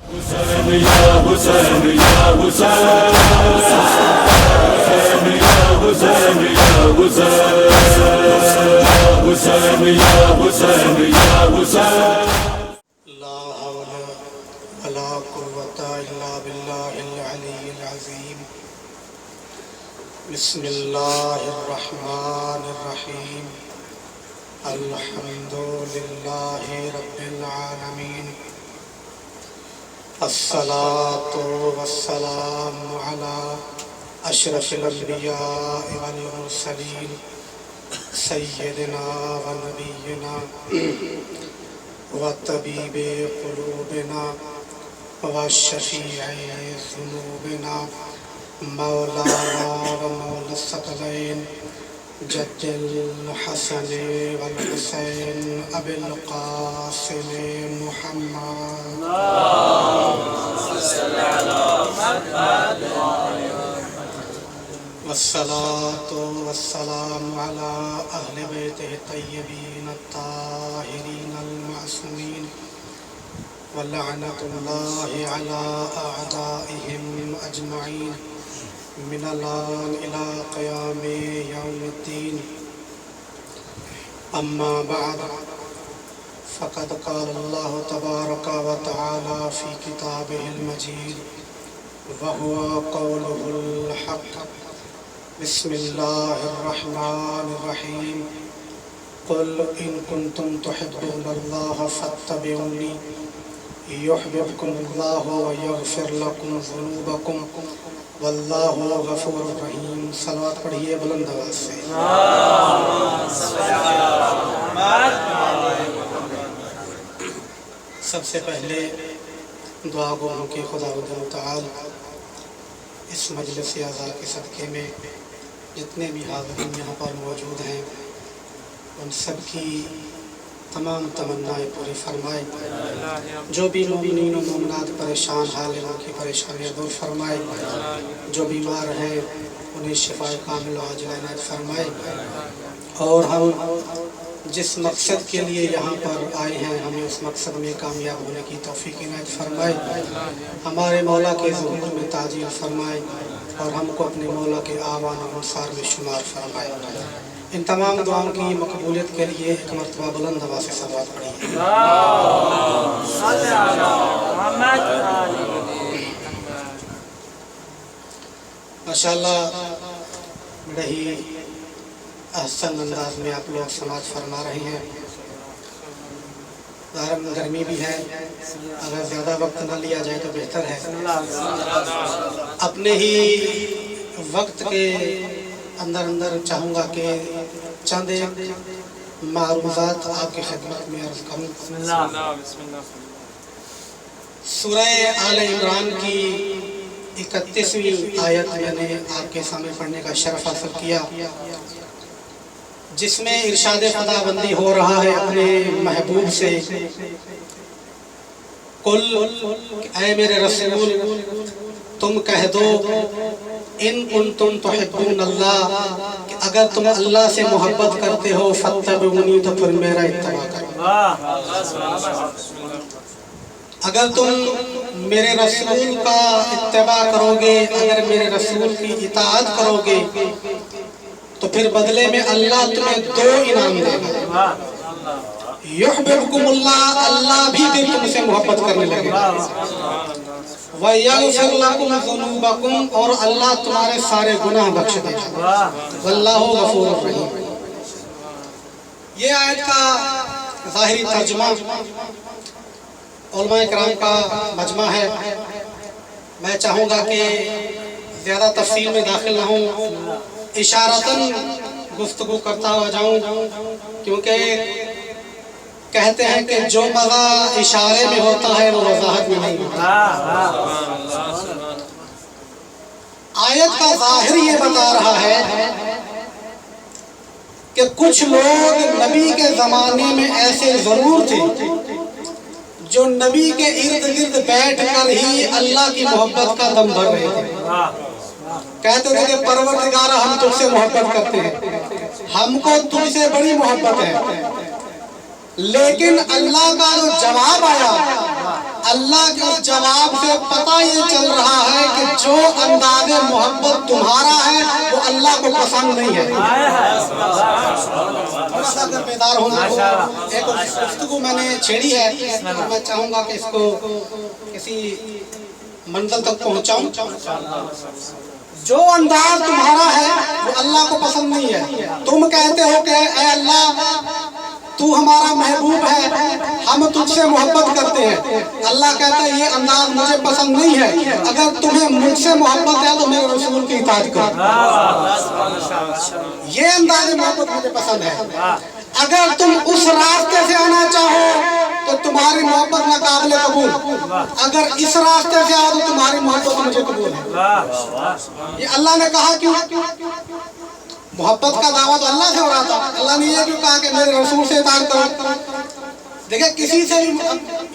حسین یا حسین یا حسین، حسین یا حسین یا حسین، حسین یا حسین یا حسین۔ لا حول ولا قوة إلا بالله العلي العظيم۔ بسم الله الرحمن الرحيم۔ الحمد لله رب العالمين، الصلاة والسلام على أشرف الأنبياء والمرسلين، سيدنا ونبينا وطبيب قلوبنا وشفيع ذنوبنا، مولانا ومولى الثقلين جد الحسن والحسين أبي القاسم محمد، والصلاة والسلام على أهل بيته الطيبين الطاهرين المعصومين، ولعنة الله على أعدائهم أجمعين من الآن إلى قيام يوم الدين۔ أما بعد، فقد قال الله تبارك وتعالى في كتابه المجيد وهو قوله الحق۔ بسم الله الرحمن الرحيم۔ قل إن كنتم تحبون الله فاتبعوني يحببكم الله ويغفر لكم ذنوبكم واللہ غفور رحیم۔ صلوات پڑھیے بلند آواز سے۔ سب سے پہلے دعا گو ہوں کہ خداوند متعال اس مجلس اعزا کے صدقے میں جتنے بھی حاضرین یہاں پر موجود ہیں ان سب کی تمام تمنائیں پوری فرمائے، جو بھی مومنین و مومنات پریشان حال ہیں ان کی پریشانیاں دور فرمائے، جو بیمار ہیں انہیں شفاء کامل و عاجلہ عنایت فرمائے، اور ہم جس مقصد کے لیے یہاں پر آئے ہیں ہمیں اس مقصد میں کامیاب ہونے کی توفیق عنایت فرمائے، ہمارے مولا کے ظہور میں تعجیل فرمائے، اور ہم کو اپنے مولا کے آوان و انصار میں شمار فرمائے۔ ان تمام دعاؤں کی مقبولیت کے لیے ایک مرتبہ بلند آواز سے صلوات پڑھیے۔ ماشاءاللہ بڑے ہی احسن انداز میں آپ لوگ سماعت فرما رہے ہیں۔ ظاہر گرمی بھی ہے، اگر زیادہ وقت نہ لیا جائے تو بہتر ہے۔ اپنے ہی وقت کے اندر چاہوں گا کہ چند معروضات آپ کی خدمت میں عرض کروں۔ سورہ آل عمران کی 31ویں آیت میں نے آپ کے سامنے پڑھنے کا شرف حاصل کیا، جس میں ارشاد خداوندی ہو رہا ہے اپنے محبوب سے، قل اے میرے رسول تم کہہ دو، ان کنتم تحبون اللہ، کہ اگر تم اللہ سے محبت کرتے ہو فاتبعونی تو پھر میرا اتباع کرو۔ اگر تم میرے رسول کا اتباع کرو گے، اگر میرے رسول کی اطاعت کرو گے تو پھر بدلے میں اللہ تمہیں دو انعام دے گا۔ یحببکم اللہ، اللہ بھی پھر تم سے محبت کرنے لگے گا، وَيَغْفِرْ لَكُمْ ذُنُوبَكُمْ، اور اللہ تمہارے سارے گناہ بخش دے گا، وَاللَّهُ غَفُورٌ رَحِيمٌ۔ یہ آیت کا ظاہری ترجمہ علماء کرام کا مجمع ہے۔ میں چاہوں گا کہ زیادہ تفصیل میں داخل نہ ہوں، اشارتاً گفتگو کرتا ہوا جاؤں، کیونکہ کہتے ہیں کہ جو مزہ اشارے میں ہوتا ہے وہ وضاحت میں نہیں ہوتا۔ آیت کا ظاہر یہ بتا رہا ہے کہ کچھ لوگ نبی کے زمانے میں ایسے ضرور تھے جو نبی کے ارد گرد بیٹھ کر ہی اللہ کی محبت کا دم بھر رہے تھے۔ کہتے تھے کہ پروردگارہ ہم تجھ سے محبت کرتے ہیں، ہم کو تجھ سے بڑی محبت ہے، لیکن اللہ کا جو جواب آیا، اللہ کے اس جواب یہ چل رہا ہے کہ جو انداز محبت تمہارا ہے وہ اللہ کو پسند نہیں ہے. تھوڑا سا اگر بیدار ہونا ہو، ایک گفتگو میں نے چھیڑی ہے اور میں چاہوں گا کہ اس کو کسی منزل تک پہنچاؤں. جو انداز تمہارا ہے وہ اللہ کو پسند نہیں ہے. تم کہتے ہو کہ اے اللہ تو ہمارا محبوب ہے، ہم تجھ سے محبت کرتے ہیں. اللہ کہتا ہے یہ انداز مجھے پسند نہیں ہے. اگر تمہیں مجھ سے محبت ہے تو میرے رسول کی اطاعت کرو. یہ انداز محبت مجھے پسند ہے. اگر تم اس راستے سے آنا چاہو تو تمہاری محبت ناقابل قبول. اگر اس راستے سے آؤ تو تمہاری محبت مجھے قبول ہے. یہ اللہ نے کہا کیوں؟ محبت کا دعویٰ تو اللہ سے ہو رہا تھا. اللہ نے یہ کیوں کہا کہ میرے رسول سے اطاعت کرو؟ دیکھیں کسی سے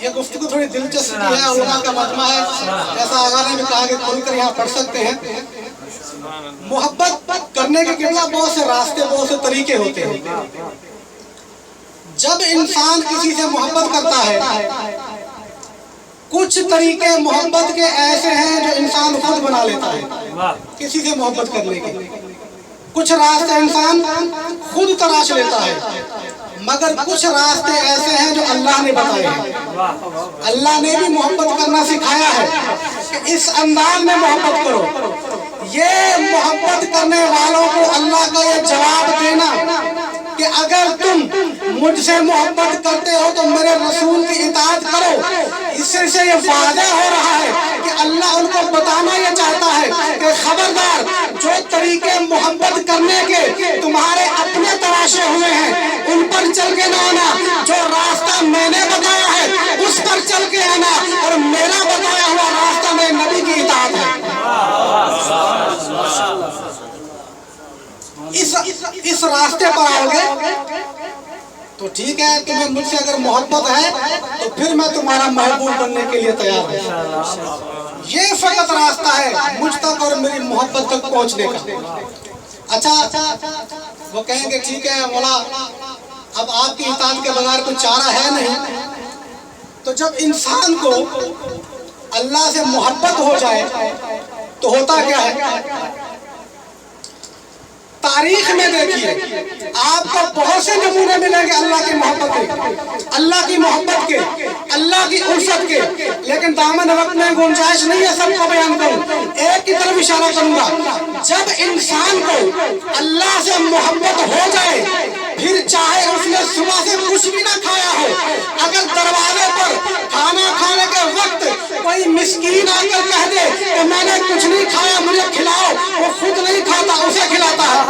یہ گفتگو تھوڑی دلچسپ ہے، علماء کا مجمع ہے، جیسا آغا نے بھی کہا کہ کھل کر یہاں پڑھ سکتے ہیں. محبت کرنے کے قبلہ بہت سے راستے، بہت سے طریقے ہوتے ہیں. جب انسان کسی سے محبت کرتا ہے، کچھ طریقے محبت کے ایسے ہیں جو انسان خود بنا لیتا ہے کسی سے محبت کرنے کے. کچھ راستے انسان خود تلاش لیتا ہے، مگر کچھ راستے ایسے ہیں جو اللہ نے بتائے ہیں. اللہ نے بھی محبت کرنا سکھایا ہے کہ اس انداز میں محبت کرو. یہ محبت کرنے والوں کو اللہ کا یہ جواب دینا کہ اگر تم مجھ سے محبت کرتے ہو تو میرے رسول کی اطاعت کرو، اس سے یہ واضح ہو رہا ہے کہ اللہ ان کو بتانا یہ چاہتا ہے کہ خبردار، جو طریقے محبت کرنے کے تمہارے اپنے تراشے ہوئے ہیں ان پر چل کے نہ آنا. جو راستہ میں نے بتایا ہے اس پر چل کے آنا، اور میرا بتایا ہوا راستہ میرے نبی کی اطاعت ہے. اس راستے پر آؤ گے تو ٹھیک ہے. تمہیں مجھ سے اگر محبت ہے تو پھر میں تمہارا محبوب بننے کے لیے تیار ہوں. یہ فقط راستہ ہے مجھ تک اور میری محبت تک پہنچنے کا. اچھا وہ کہیں گے ٹھیک ہے مولا، اب آپ کی اطاعت کے بغیر کوئی چارہ ہے نہیں. تو جب انسان کو اللہ سے محبت ہو جائے تو ہوتا کیا ہے؟ تاریخ میں دیکھیے آپ کو بہت سے نمونے ملیں گے اللہ کی محبت کے، اللہ کی محبت کے، اللہ کی الفت کے. لیکن دامن وقت میں گنجائش نہیں ہے سب کو بیان کروں. ایک کی طرف اشارہ کروں گا. جب انسان کو اللہ سے محبت ہو جائے، پھر چاہے اس نے صبح سے کچھ بھی نہ کھایا ہو، اگر دروازے پر کھانا کھانے کے وقت کوئی مسکین آ کر کہہ دے کہ میں نے کچھ نہیں کھایا مجھے کھلاؤ، وہ خود نہیں کھاتا، اسے کھلاتا ہے.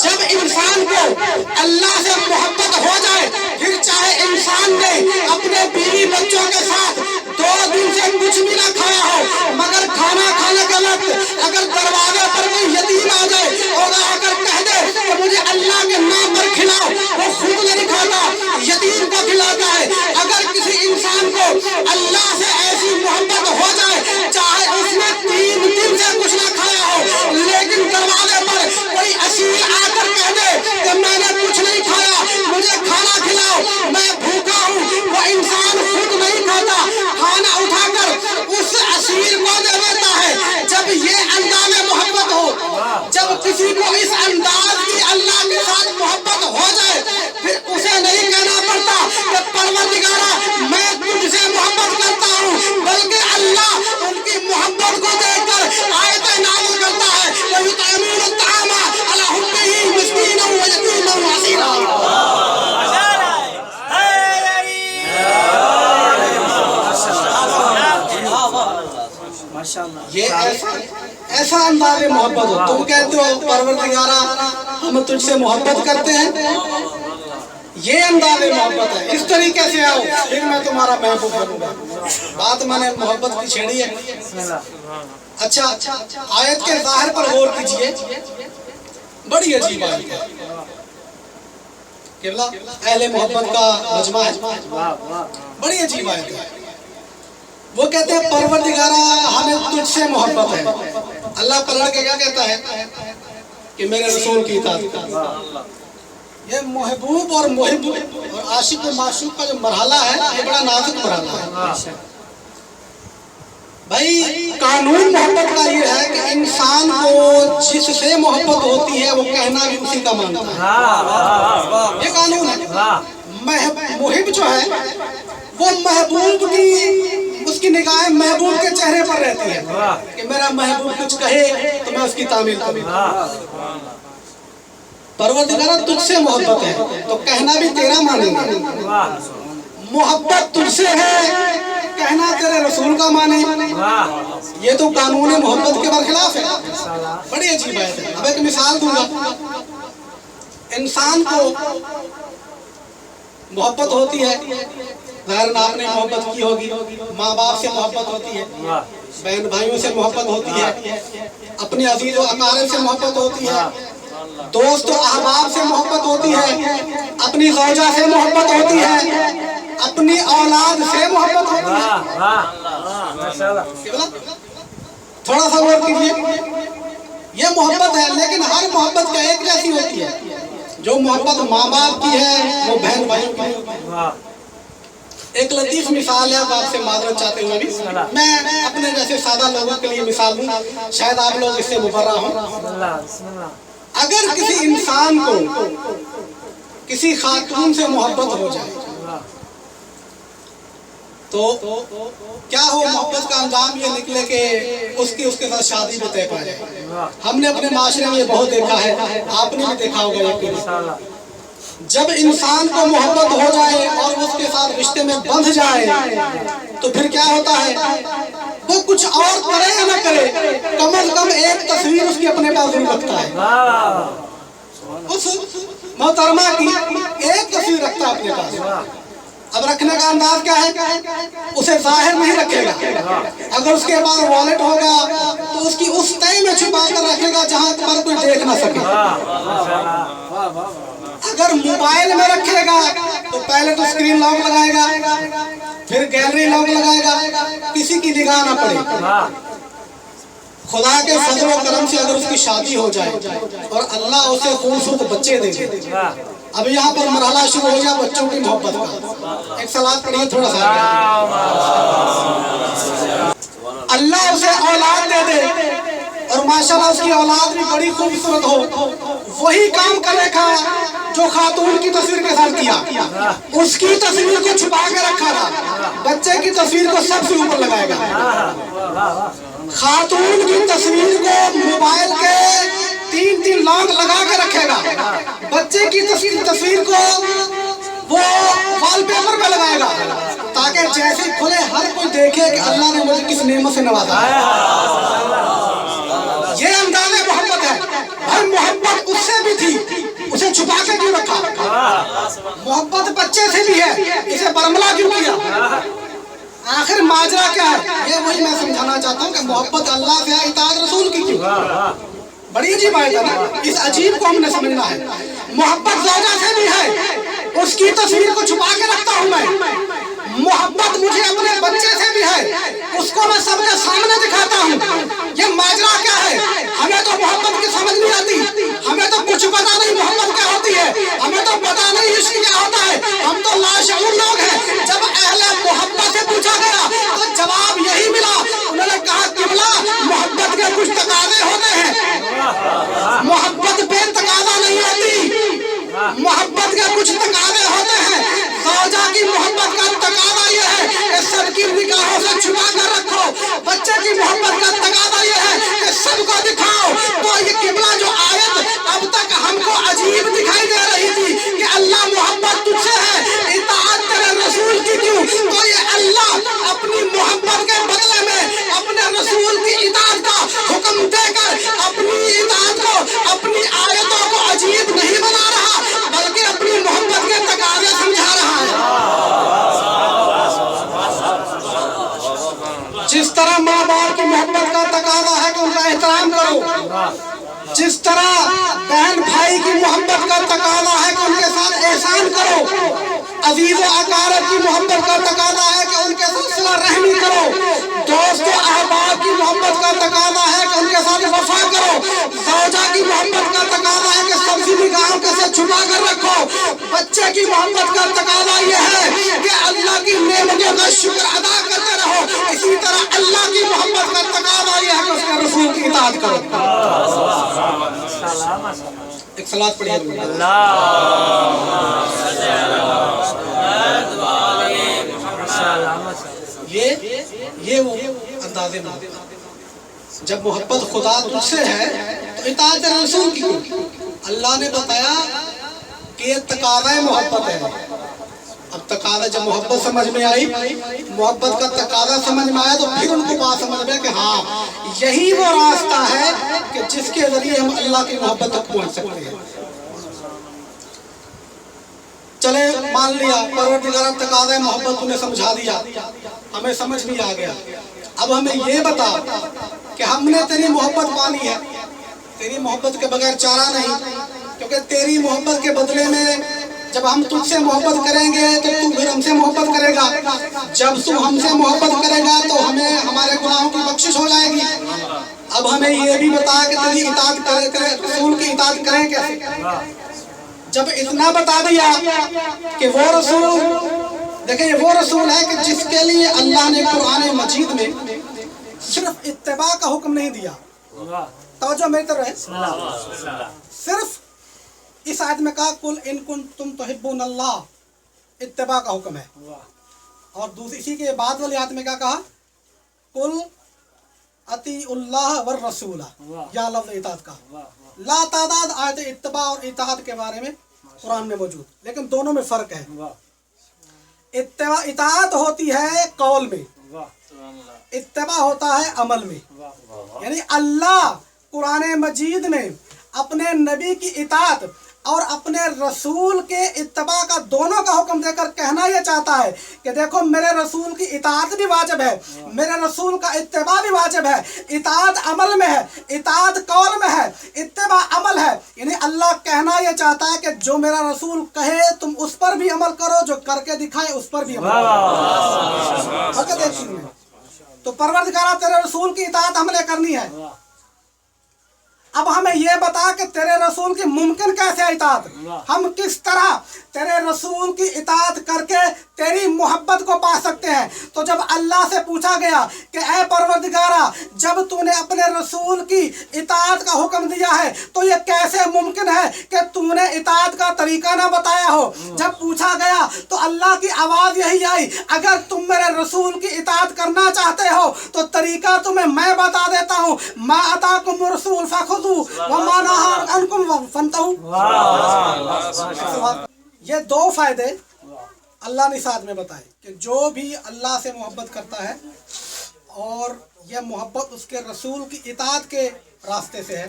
جب انسان کو اللہ سے محبت ہو جائے، پھر چاہے انسان نے اپنے بیوی بچوں کے ساتھ 2 دن سے کچھ بھی نہ کھایا ہو، مگر کھانا کھانے کے وقت اگر دروازے پر کوئی یتیم آ جائے اور آ کر کہہ دے کہ مجھے اللہ کے نام پر کھلاؤ، وہ خود نہیں کھاتا، یتیم کو کھلاتا ہے. اگر کسی انسان کو اللہ سے ایسی محبت ہو جائے، چاہے اس نے 3 دن سے کچھ نہ کھایا ہو، لیکن دروازے پر کوئی اسیر آ کر کہہ دے کہ میں نے کچھ نہیں کھایا مجھے کھانا کھلاؤ، میں بھوکا ہوں، وہ انسان خود نہیں کھاتا، کھانا اٹھا کر اس اسیر کو دے دیتا ہے. جب یہ انداز محبت ہو، جب کسی کو اس انداز کی اللہ کے ساتھ محبت ہو جائے، پھر اسے نہیں کہنا پڑتا کہ پروردگارا میں تجھ سے محبت کرتا ہوں، بلکہ اللہ ان کی محبت کو دیکھ کر آیتیں نازل کرتا ہے وَيُطْعِمُونَ الطَّعَامَ عَلَىٰ حُبِّهِ مِسْكِينًا وَيَتِيمًا وَأَسِيرًا. یہ ایسا انداز محبت ہو. تم کہتے ہو پروردگارا ہم تجھ سے محبت کرتے ہیں، یہ انداز محبت ہے. اس طریقے سے آؤ پھر میں تمہارا محبوب بنوں گا. بات میں نے محبت کی چھیڑی ہے. اچھا آیت کے ظاہر پر غور کیجئے، بڑی عجیب آیت ہے. قبلہ اہل محبت کا مجمع ہے، بڑی عجیب آیت ہے. وہ کہتے ہیں پروردگارا ہمیں تجھ سے محبت ہے. اللہ پلٹ کے کیا کہتا ہے کہ میرے رسول کی اطاعت کر. یہ محبوب اور محب اور عاشق و معشوق کا جو مرحلہ ہے یہ بڑا نازک مرحلہ ہے بھائی. قانون محبت کا یہ ہے کہ انسان کو جس سے محبت ہوتی ہے وہ کہنا بھی اسی کا مانتا ہے. یہ قانون ہے. محب جو ہے وہ محبوب کی اس کی نگاہیں محبوب کے چہرے پر رہتی ہے کہ میرا محبوب کچھ کہے تو میں اس کی تعمیل کروں. پروردگارہ تجھ سے محبت ہے تو کہنا بھی تیرا مانیں گے. محبت تجھ سے ہے کہنا تیرے رسول کا مانے. یہ تو قانون محبت کے برخلاف ہے. بڑی عجیب بات ہے. اب ایک مثال دوں گا. انسان کو محبت ہوتی ہے ظاہر آپ نے محبت کی ہوگی. ماں باپ سے محبت ہوتی ہے, بہن بھائیوں سے محبت ہوتی ہے, اپنے عزیز و اقارب سے محبت ہوتی ہے, دوست و احباب سے محبت ہوتی ہے, اپنی زوجہ سے محبت ہوتی ہے, اپنی اولاد سے محبت ہوتی ہے. تھوڑا سا غور کیجیے. یہ محبت ہے لیکن ہر محبت کا ایک جیسی ہوتی ہے. جو محبت ماں باپ کی ہے وہ بہن بھائیوں کی ہے. ایک لطیف مثال ہے آپ سے معذرت چاہتے ہوئے بھی میں اپنے جیسے سادہ لوگوں کے لیے مثال دوں, شاید آپ لوگ اس سے مبرہ ہوں. اگر کسی انسان کو کسی خاتون سے محبت ہو جائے تو کیا ہو محبت کا انجام یہ نکلے کہ اس کے ساتھ شادی بھی طے پا جائے. ہم نے اپنے معاشرے میں یہ بہت دیکھا ہے, آپ نے بھی دیکھا ہوگا یقیناً. جب انسان کو محبت ہو جائے اور اس کے ساتھ رشتے میں بندھ جائے تو پھر کیا ہوتا ہے, وہ کچھ اور کرے یا نہ کرے کم از کم ایک تصویر اس کی اپنے پاس ضرور رکھتا ہے. اس محترمہ کی ایک تصویر رکھتا ہے اپنے پاس. اب رکھنے کا انداز کیا ہے, اسے ظاہر نہیں رکھے گا. اگر اس کے پاس والیٹ ہوگا تو اس کی اس تہہ میں چھپا کر رکھے گا جہاں پر کوئی دیکھ نہ سکے. اگر موبائل میں رکھے گا تو پہلے تو اسکرین لاک لگائے گا, پھر گیلری لاک لگائے گا, کسی کی نگاہ نہ پڑے. خدا کے فضل و کرم سے اگر اس کی شادی ہو جائے اور اللہ اسے خوبصورت بچے دے دے, اب یہاں پر مرحلہ شروع ہو گیا بچوں کی محبت کا. ایک صلوات پڑھیے تھوڑا سا. اللہ اسے اولاد دے دے اور ماشاءاللہ اس کی اولاد بھی بڑی خوبصورت ہو, وہی کام کرے گا جو خاتون کی تصویر کے ساتھ کیا. اس کی تصویر کو چھپا کے رکھا تھا, بچے کی تصویر کو سب سے اوپر لگائے گا. خاتون کی تصویر کو موبائل کے 3 لاک لگا کے رکھے گا, بچے کی تصویر کو وہ وال پیپر پہ لگائے گا تاکہ جیسے کھلے ہر کوئی دیکھے کہ اللہ نے مجھے کس نعمت سے نوازا ہے. یہ انداز محبت ہے. اور محبت اس سے بھی تھی, اسے چھپا کے کیوں رکھا؟ محبت بچے سے بھی ہے, اسے برملا کیوں کیا؟ آخر ماجرا کیا ہے؟ یہ وہی میں سمجھانا چاہتا ہوں کہ محبت اللہ سے ہے, اطاعت رسول کی کیوں؟ بڑی عجیب بات ہے نا, اس عجیب کو ہم نے سمجھنا ہے. محبت زوجہ سے بھی ہے, اس کی تصویر کو چھپا کے رکھتا ہوں میں. محبت مجھے اپنے بچے سے بھی ہے, اس کو میں سب کے سامنے دکھاتا ہوں. یہ ماجرا کیا ہے؟ ہمیں تو محبت کی سمجھ نہیں آتی, ہمیں تو کچھ پتا نہیں محبت کیا ہوتی ہے, ہمیں تو پتا نہیں عشق کیا ہوتا ہے. ہم تو لاشعور لوگ ہیں. جب اہل محبت سے پوچھا گیا تو جواب یہی ملا. انہوں نے کہا قبلہ محبت کے کچھ تقاضے ہوتے ہیں, محبت بے تقاضا نہیں ہوتی, محبت کے کچھ تقاضے ہوتے ہیں. زوجہ کی محبت کا تقاضا یہ ہے کہ سب کی نگاہوں سے چھپا کر رکھو, بچے کی محبت کا تقاضا یہ ہے کہ سب کو دکھاؤ. تو یہ قبلہ جو آیت اب تک ہم کو عجیب دکھائی دے رہی تھی کہ اللہ محبت تجھ سے ہے, اطاعت تیرے رسول کی کیوں, تو یہ اللہ اپنی محبت کے بدلے میں اپنے رسول کی اطاعت کا حکم دے کر اپنی اطاعت کو, اپنی آیتوں کو عجیب نہیں بنا رہا بلکہ اپنی محبت کے تقاضے سمجھا رہا ہے. جس طرح ماں باپ کی محبت کا تقاضا ہے کہ ان کا احترام کرو, جس طرح بہن بھائی کی محبت کا تقاضا ہے کہ ان کے ساتھ احسان کرو, عزیز و اقارب کی محبت کا تقاضا ہے کہ ان کے ساتھ صلہ رحمی کرو، دوست و احباب کی محبت کا تقاضا ہے کہ ان کے ساتھ وفا کرو، زوجہ کی محبت کا تقاضا ہے کہ سبزی نگاہوں کے سے چھپا کر رکھو، بچے کی محبت کا تقاضا یہ ہے کہ اللہ کی نعمتوں کا شکر ادا کرتے رہو، اسی طرح اللہ کی محبت کا تقاضا یہ ہے کہ اس کے رسول کی اطاعت کرو۔ ایک صلوات پڑھیے یہ وہ انداز محبت، جب محبت خدا تجھ سے ہے تو اطاعت رسول کی۔ اللہ نے بتایا کہ یہ تقاضۂ محبت ہے۔ اب تقاضا جب محبت سمجھ میں آئی، محبت کا تقاضا سمجھ میں آیا، تو پھر ان کو بات سمجھ میں کہ ہاں یہی وہ راستہ ہے کہ جس کے ذریعے ہم اللہ کی محبت تک پہنچ سکتے ہیں۔ چلے مان لیا پروردگار تقاضۂ محبت تمہیں سمجھا دیا، ہمیں سمجھ بھی آ گیا، اب ہمیں یہ بتا کہ ہم نے تیری محبت پانی ہے، تیری محبت کے بغیر چارہ نہیں، کیونکہ تیری محبت کے بدلے میں جب ہم تجھ سے محبت کریں گے تو تو پھر ہم سے محبت کرے گا، جب تو ہم سے محبت کرے گا تو ہمیں ہمارے گناہوں کی بخشش ہو جائے گی۔ اب ہمیں یہ بھی بتا کہ تیری اطاعت کریں، رسول کی اطاعت کریں کیسے؟ جب اتنا بتا دیا کہ وہ رسول، دیکھیں یہ وہ رسول ہے کہ جس کے لیے اللہ نے قرآن مجید میں صرف اتباع کا حکم نہیں دیا، توجہ میری طرف ہے، صرف اس آیت میں کہا قل ان کنتم تحبون اللہ، اتباع کا حکم ہے، اور دوسری اسی کے بعد والی آیت میں کیا کہا قل اطیعوا اللہ والرسول، یا لفظ اطاعت کا لا تعداد آیت اتباع اور اطاعت کے بارے میں قرآن میں موجود، لیکن دونوں میں فرق ہے۔ اتباع اطاعت ہوتی ہے قول میں، اتباع ہوتا ہے عمل میں، یعنی اللہ قرآن مجید میں اپنے نبی کی اطاعت اور اپنے رسول کے اتباع کا دونوں کا حکم دے کر کہنا یہ چاہتا ہے کہ دیکھو میرے رسول کی اطاعت بھی واجب ہے، میرے رسول کا اتباع بھی واجب ہے، اطاعت عمل میں ہے، اطاعت قول میں ہے، اتباع عمل ہے، یعنی اللہ کہنا یہ چاہتا ہے کہ جو میرا رسول کہے تم اس پر بھی عمل کرو، جو کر کے دکھائے اس پر بھی عمل کرو۔ تو پروردگارہ تیرے رسول کی اطاعت ہم نے کرنی ہے، اب ہمیں یہ بتا کہ تیرے رسول کی ممکن کیسے اطاعت، ہم کس طرح تیرے رسول کی اطاعت کر کے تیری محبت کو پا سکتے ہیں۔ تو جب اللہ سے پوچھا گیا کہ اے پروردگارہ جب تو نے اپنے رسول کی اطاعت کا حکم دیا ہے تو یہ کیسے ممکن ہے کہ تو نے اطاعت کا طریقہ نہ بتایا ہو، جب پوچھا گیا تو اللہ کی آواز یہی آئی اگر تم میرے رسول کی اطاعت کرنا چاہتے ہو تو طریقہ تمہیں میں بتا دیتا ہوں، ما اتاکم الرسول فخذوہ وما نہاکم عنہ فانتہوا۔ یہ دو فائدے اللہ نے ساتھ میں بتائے کہ جو بھی اللہ سے محبت کرتا ہے اور یہ محبت اس کے رسول کی اطاعت کے راستے سے ہے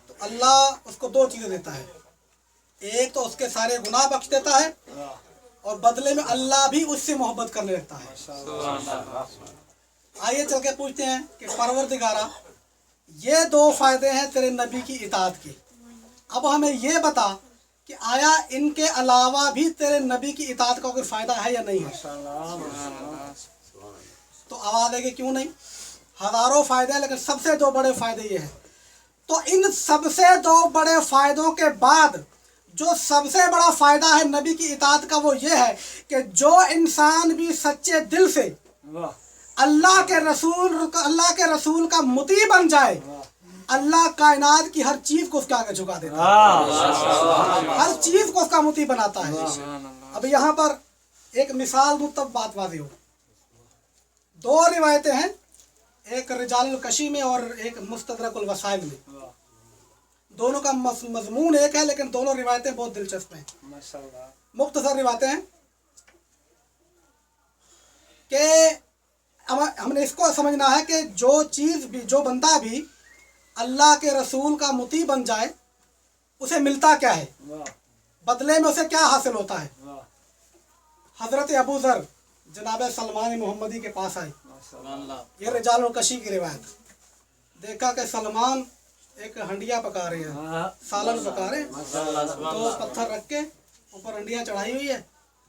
تو اللہ اس کو دو چیزیں دیتا ہے، ایک تو اس کے سارے گناہ بخش دیتا ہے اور بدلے میں اللہ بھی اس سے محبت کرنے لگتا ہے۔ آئیے چل کے پوچھتے ہیں کہ پروردگارہ یہ دو فائدے ہیں تیرے نبی کی اطاعت کے، اب ہمیں یہ بتا کہ آیا ان کے علاوہ بھی تیرے نبی کی اطاعت کا کوئی فائدہ ہے یا نہیں ہے؟ تو آواز ہے کہ کیوں نہیں، ہزاروں فائدے ہیں لیکن سب سے دو بڑے فائدے یہ ہیں۔ تو ان سب سے دو بڑے فائدوں کے بعد جو سب سے بڑا فائدہ ہے نبی کی اطاعت کا وہ یہ ہے کہ جو انسان بھی سچے دل سے اللہ کے رسول کا مطیع بن جائے، اللہ کائنات کی ہر چیز کو اس کے آگے جھکا دیتا ہے، ہر چیز کو اس کا مطیع بناتا ہے۔ اب یہاں پر ایک مثال دوں تب بات واضح ہو، دو روایتیں ہیں، ایک رجال الکشی میں اور ایک مستدرک الوسائل میں، دونوں کا مضمون ایک ہے لیکن دونوں روایتیں بہت دلچسپ ہیں۔ مختصر روایتیں ہیں کہ ہم نے اس کو سمجھنا ہے کہ جو چیز بھی، جو بندہ بھی اللہ کے رسول کا مطیع بن جائے اسے ملتا کیا ہے، بدلے میں اسے کیا حاصل ہوتا ہے۔ حضرت ابو ذر جناب سلمان محمدی کے پاس آئے، یہ رجال الکشی کی روایت، دیکھا کہ سلمان ایک ہنڈیا پکا رہے ہیں، سالن پکا رہے ہیں، تو پتھر رکھ کے اوپر ہنڈیا چڑھائی ہوئی ہے،